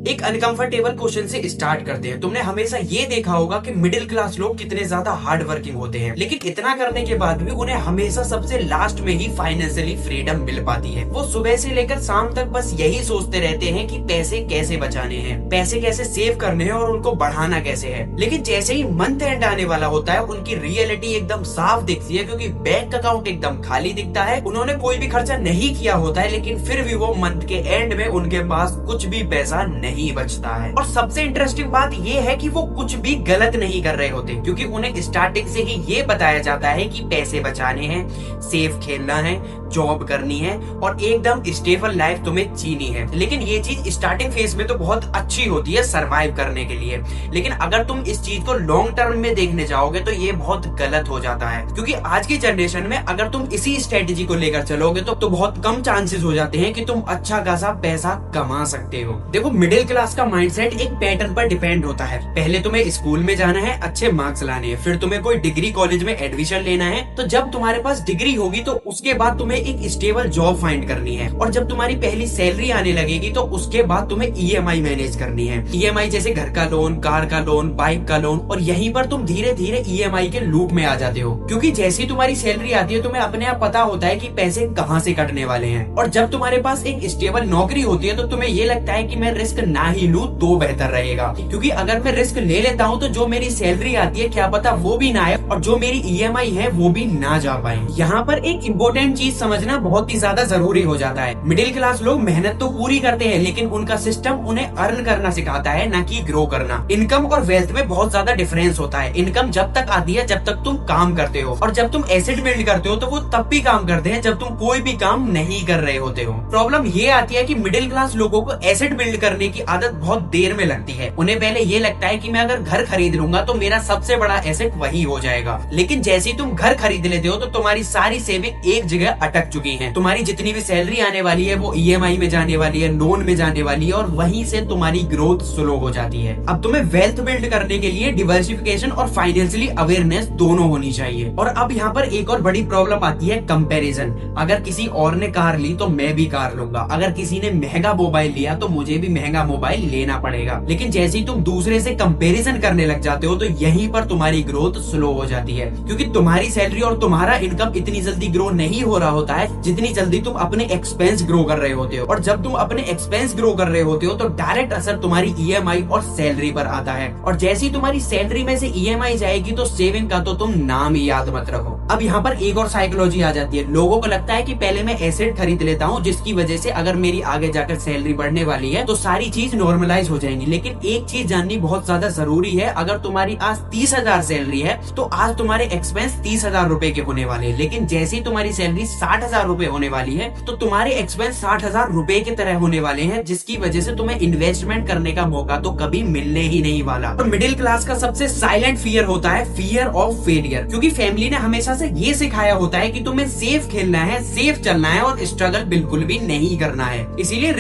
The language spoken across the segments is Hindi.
एक अनकंफर्टेबल क्वेश्चन से स्टार्ट करते हैं। तुमने हमेशा ये देखा होगा कि मिडिल क्लास लोग कितने ज्यादा हार्ड वर्किंग होते हैं, लेकिन इतना करने के बाद भी उन्हें हमेशा सबसे लास्ट में ही फाइनेंशियली फ्रीडम मिल पाती है। वो सुबह से लेकर शाम तक बस यही सोचते रहते हैं कि पैसे कैसे बचाने हैं, पैसे कैसे सेव करने हैं और उनको बढ़ाना कैसे है। लेकिन जैसे ही मंथ एंड आने वाला होता है, उनकी रियलिटी एकदम साफ दिखती है, क्योंकि बैंक अकाउंट एकदम खाली दिखता है। उन्होंने कोई भी खर्चा नहीं किया होता है, लेकिन फिर भी वो मंथ के एंड में उनके पास कुछ भी पैसा नहीं बचता है। और सबसे इंटरेस्टिंग बात ये है कि वो कुछ भी गलत नहीं कर रहे होते, क्योंकि उन्हें स्टार्टिंग से ही ये बताया जाता है कि पैसे बचाने हैं, सेफ खेलना है, जॉब करनी है और एकदम स्टेबल लाइफ तुम्हें जीनी है। लेकिन ये चीज स्टार्टिंग फेज में तो बहुत अच्छी होती है सर्वाइव करने के लिए, लेकिन अगर तुम इस चीज को लॉन्ग टर्म में देखने जाओगे तो ये बहुत गलत हो जाता है। क्योंकि आज की जनरेशन में अगर तुम इसी स्ट्रेटेजी को लेकर चलोगे तो बहुत कम चांसेस हो जाते हैं कि तुम अच्छा खासा पैसा कमा सकते हो। देखो, मिडिल क्लास का माइंडसेट एक पैटर्न पर डिपेंड होता है। पहले तुम्हें स्कूल में जाना है, अच्छे मार्क्स लाने हैं, फिर तुम्हें कोई डिग्री कॉलेज में एडमिशन लेना है। तो जब तुम्हारे पास डिग्री होगी तो उसके बाद तुम्हें एक स्टेबल जॉब फाइंड करनी है, और जब तुम्हारी पहली सैलरी आने लगेगी तो उसके बाद तुम्हें ईएमआई मैनेज करनी है। ईएमआई जैसे घर का लोन, कार का लोन, बाइक का लोन, और यहीं पर तुम धीरे धीरे ईएमआई के लूप में आ जाते हो। क्योंकि जैसे ही तुम्हारी सैलरी आती है तुम्हें अपने आप पता होता है कि पैसे कहाँ से कटने वाले हैं। और जब तुम्हारे पास एक स्टेबल नौकरी होती है तो तुम्हें ये लगता है कि मैं रिस्क ना ही लूं तो बेहतर रहेगा, क्योंकि अगर मैं रिस्क ले लेता हूँ तो जो मेरी सैलरी आती है क्या पता वो भी ना आए, और जो मेरी ईएमआई है वो भी ना जा पाए। यहाँ पर एक इम्पोर्टेंट चीज समझना बहुत ही ज्यादा जरूरी हो जाता है। मिडिल क्लास लोग मेहनत तो पूरी करते हैं, लेकिन उनका सिस्टम उन्हें अर्न करना सिखाता है, ना कि ग्रो करना। इनकम और वेल्थ में बहुत ज्यादा डिफरेंस होता है। इनकम जब तक आती है जब तक तुम काम करते हो, और जब तुम एसेट बिल्ड करते हो तो वो तब भी काम करते हैं जब तुम कोई भी काम नहीं कर रहे होते हो। प्रॉब्लम ये आती है कि मिडिल क्लास लोगों को एसेट बिल्ड करने की आदत बहुत देर में लगती है। उन्हें पहले ये लगता है कि मैं अगर घर खरीद लूंगा तो मेरा सबसे बड़ा एसेट वही हो जाएगा। लेकिन जैसे ही तुम घर खरीद लेते हो तो तुम्हारी सारी सेविंग एक जगह अटक चुकी है। तुम्हारी जितनी भी सैलरी आने वाली है वो ईएमआई में जाने वाली है, लोन में जाने वाली है, और वहीं से तुम्हारी ग्रोथ स्लो हो जाती है। अब तुम्हें वेल्थ बिल्ड करने के लिए डिवर्सिफिकेशन और फाइनेंशियली अवेयरनेस दोनों होनी चाहिए। और अब यहाँ पर एक और बड़ी प्रॉब्लम आती है, कंपैरिजन। अगर किसी और ने कार ली तो मैं भी कार लूंगा, अगर किसी ने महंगा मोबाइल लिया तो मुझे भी महंगा मोबाइल लेना पड़ेगा। लेकिन जैसे ही तुम दूसरे से कंपैरिजन करने लग जाते हो तो यहीं पर तुम्हारी ग्रोथ स्लो हो जाती है, क्योंकि तुम्हारी सैलरी और तुम्हारा इनकम इतनी जल्दी ग्रो नहीं हो रहा होता है जितनी जल्दी तुम अपने एक्सपेंस ग्रो कर रहे होते हो। और जब तुम अपने एक्सपेंस ग्रो कर रहे होते हो तो डायरेक्ट असर तुम्हारी ईएमआई और सैलरी पर आता है, और जैसे ही तुम्हारी सैलरी में से ईएमआई जाएगी तो सेविंग का तो तुम नाम ही याद मत रखो। अब यहाँ पर एक और साइकोलॉजी आ जाती है। लोगों को लगता है कि पहले मैं एसेट खरीद लेता हूँ, जिसकी वजह से अगर मेरी आगे जाकर सैलरी बढ़ने वाली है तो सारी चीज नॉर्मलाइज हो जाएंगी। लेकिन एक चीज जाननी बहुत ज्यादा जरूरी है, अगर तुम्हारी आज 30,000 सैलरी है तो आज तुम्हारे एक्सपेंस 30,000 रुपए के होने वाले हैं। लेकिन जैसे ही तुम्हारी सैलरी 60,000 रुपए होने वाली है तो तुम्हारे एक्सपेंस 60,000 रुपए की तरह होने वाले हैं, जिसकी वजह से तुम्हें इन्वेस्टमेंट करने का मौका तो कभी मिलने ही नहीं वाला। और मिडिल क्लास का सबसे साइलेंट फियर होता है फियर ऑफ फेलियर, क्योंकि फैमिली ने हमेशा से ये सिखाया होता है कि तुम्हें सेफ खेलना है, सेफ चलना है और स्ट्रगल बिल्कुल भी नहीं करना है। इसीलिए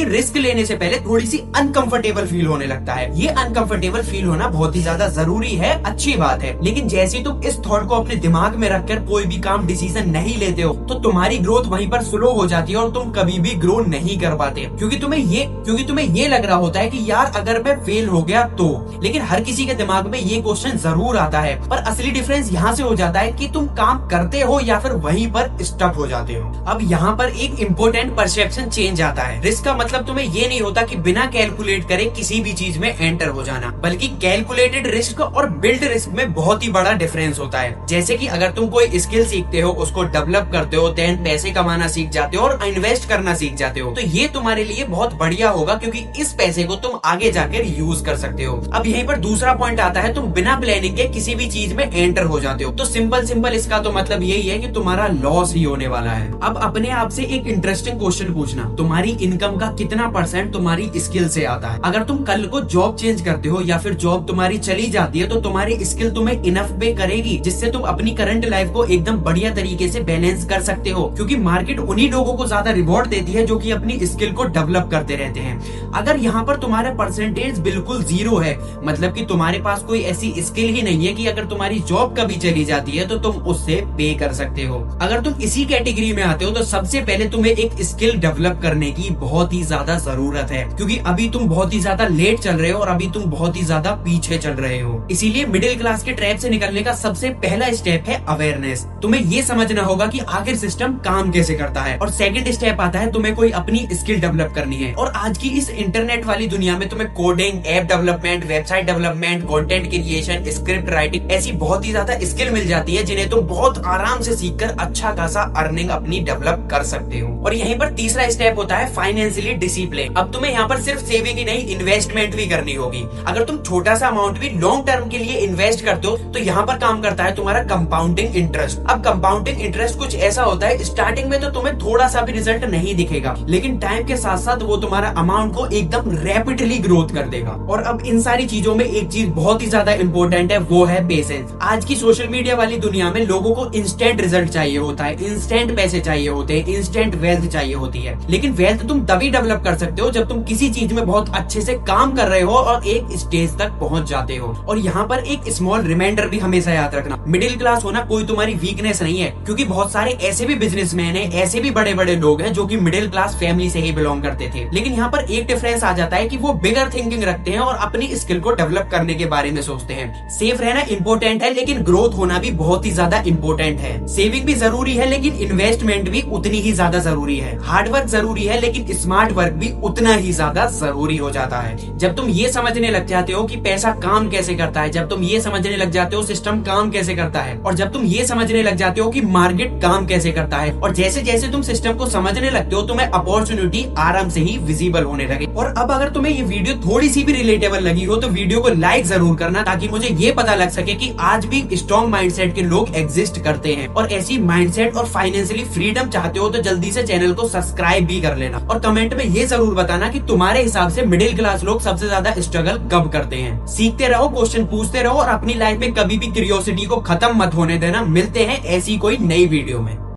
रिस्क लेने से पहले थोड़ी सी अनकंफर्टेबल फील होने लगता है। ये अनकंफर्टेबल फील होना बहुत ही ज्यादा जरूरी है, अच्छी बात है। लेकिन जैसे ही तुम इस थॉट को अपने दिमाग में रखकर कोई भी काम डिसीजन नहीं लेते हो तो तुम्हारी ग्रोथ वहीं पर स्लो हो जाती है और तुम कभी भी ग्रो नहीं कर पाते, क्योंकि तुम्हें ये लग रहा होता है कि यार अगर मैं फेल हो गया तो। लेकिन हर किसी के दिमाग में ये क्वेश्चन जरूर आता है, पर असली डिफरेंस यहाँ से हो जाता है कि तुम काम करते हो या फिर वहीं पर स्टक हो जाते हो। अब यहाँ पर एक इम्पोर्टेंट परसेप्शन चेंज आता है। रिस्क का मतलब तुम्हें ये नहीं होता कि बिना कैलकुलेट करे किसी भी चीज में एंटर हो जाना, बल्कि कैलकुलेटेड रिस्क और बिल्ड रिस्क में बहुत ही बड़ा डिफरेंस होता है। जैसे कि अगर तुम कोई स्किल सीखते हो, उसको डेवलप करते हो, देन पैसे कमाना सीख जाते हो और इन्वेस्ट करना सीख जाते हो, तो ये तुम्हारे लिए बहुत बढ़िया होगा, क्योंकि इस पैसे को तुम आगे जाकर यूज कर सकते हो। अब यहीं पर दूसरा पॉइंट आता है, तुम बिना प्लानिंग के किसी भी चीज में एंटर हो जाते हो। तो सिंपल इसका तो मतलब यही है कि तुम्हारा लॉस ही होने वाला है। अब अपने आप से एक इंटरेस्टिंग क्वेश्चन पूछना, तुम्हारी इनकम का कितना % तुम्हारी स्किल से आता है? अगर तुम कल को जॉब चेंज करते हो या फिर जॉब तुम्हारी चली जाती है तो तुम्हारी स्किल तुम्हें इनफ पे करेगी जिससे तुम अपनी करंट लाइफ को एकदम बढ़िया तरीके से बैलेंस कर सकते हो, क्योंकि मार्केट उन्हीं लोगों को ज्यादा रिवॉर्ड देती है जो कि अपनी स्किल को डेवलप करते रहते हैं। अगर यहाँ पर तुम्हारा परसेंटेज बिल्कुल 0 है, मतलब कि तुम्हारे पास कोई ऐसी स्किल ही नहीं है कि अगर तुम्हारी जॉब कभी चली जाती है तो तुम उससे पे कर सकते हो। अगर तुम इसी कैटेगरी में आते हो तो सबसे पहले तुम्हें एक स्किल डेवलप करने की बहुत बहुत ही ज्यादा जरूरत है, क्योंकि अभी तुम बहुत ही ज्यादा लेट चल रहे हो और अभी तुम बहुत ही ज्यादा पीछे चल रहे हो। इसीलिए मिडिल क्लास के ट्रैप से निकलने का सबसे पहला स्टेप है अवेयरनेस। तुम्हें ये समझना होगा कि आखिर सिस्टम काम कैसे करता है। और सेकंड स्टेप आता है तुम्हें कोई अपनी स्किल डेवलप करनी है। और आज की इस इंटरनेट वाली दुनिया में तुम्हें coding, app development, website development, content creation, script writing, ऐसी बहुत ही ज्यादा स्किल मिल जाती है जिन्हें तुम बहुत आराम से सीखकर अच्छा खासा अर्निंग अपनी डेवलप कर सकते हो। और यहीं पर तीसरा स्टेप होता है फाइनेंशियली डिसिप्लिन। अब तुम्हें यहाँ पर सिर्फ सेविंग ही नहीं, इन्वेस्टमेंट भी करनी होगी। अगर तुम छोटा सा अमाउंट भी लॉन्ग टर्म के लिए इन्वेस्ट करते हो तो यहाँ पर काम करता है तुम्हारा कंपाउंडिंग इंटरेस्ट। अब कंपाउंडिंग इंटरेस्ट कुछ ऐसा होता है, स्टार्टिंग में तो तुम्हें थोड़ा सा भी रिजल्ट नहीं दिखेगा, लेकिन टाइम के साथ साथ वो तुम्हारा अमाउंट को एकदम रैपिडली ग्रोथ कर देगा। और अब इन सारी चीजों में एक चीज बहुत ही ज्यादा इंपॉर्टेंट है, वो है पेशेंस। आज की सोशल मीडिया वाली दुनिया में लोगों को इंस्टेंट रिजल्ट चाहिए होता है, इंस्टेंट पैसे चाहिए होते हैं, इंस्टेंट वेल्थ चाहिए होती है। लेकिन वेल्थ तुम तभी डेवलप कर सकते हो जब तुम किसी चीज में बहुत अच्छे से काम कर रहे हो और एक स्टेज तक पहुंच जाते हो। और यहाँ पर एक स्मॉल रिमाइंडर भी हमेशा याद रखना, मिडिल क्लास होना कोई तुम्हारी वीकनेस नहीं है, क्योंकि बहुत सारे ऐसे भी बिजनेसमैन हैं, ऐसे भी बड़े बड़े लोग हैं जो कि मिडिल क्लास फैमिली से ही बिलोंग करते थे। लेकिन यहाँ पर एक डिफरेंस आ जाता है कि वो बिगर थिंकिंग रखते हैं और अपनी स्किल को डेवलप करने के बारे में सोचते हैं। सेफ रहना इंपॉर्टेंट है, लेकिन ग्रोथ होना भी बहुत ही ज्यादा इंपॉर्टेंट है। सेविंग भी जरूरी है, लेकिन इन्वेस्टमेंट भी उतनी ही ज्यादा जरूरी है। हार्डवर्क जरूरी है, लेकिन स्मार्ट वर्क भी उतना ही ज्यादा जरूरी हो जाता है। जब तुम ये समझने लग जाते हो कि पैसा काम कैसे करता है, जब तुम ये समझने लग जाते हो सिस्टम काम कैसे करता है, और जब तुम ये समझने लग जाते हो कि मार्केट काम कैसे करता है, और जैसे जैसे तुम सिस्टम को समझने लगते हो तुम्हें अपॉर्चुनिटी आराम से ही विजिबल होने लगे। और अब अगर तुम्हें ये वीडियो थोड़ी सी भी रिलेटेबल लगी हो तो वीडियो को लाइक जरूर करना, ताकि मुझे ये पता लग सके कि आज भी स्ट्रॉन्ग माइंडसेट के लोग एग्जिस्ट करते हैं। और ऐसी माइंडसेट और फाइनेंशियली फ्रीडम चाहते हो तो जल्दी से चैनल को सब्सक्राइब भी कर लेना। और कमेंट में ये जरूर बताना कि तुम्हारे हिसाब से मिडिल क्लास लोग सबसे ज्यादा स्ट्रगल कब करते हैं। सीखते रहो, क्वेश्चन पूछते रहो और अपनी लाइफ में कभी भी क्यूरियोसिटी को खत्म मत होने देना। मिलते हैं ऐसी कोई नई वीडियो में।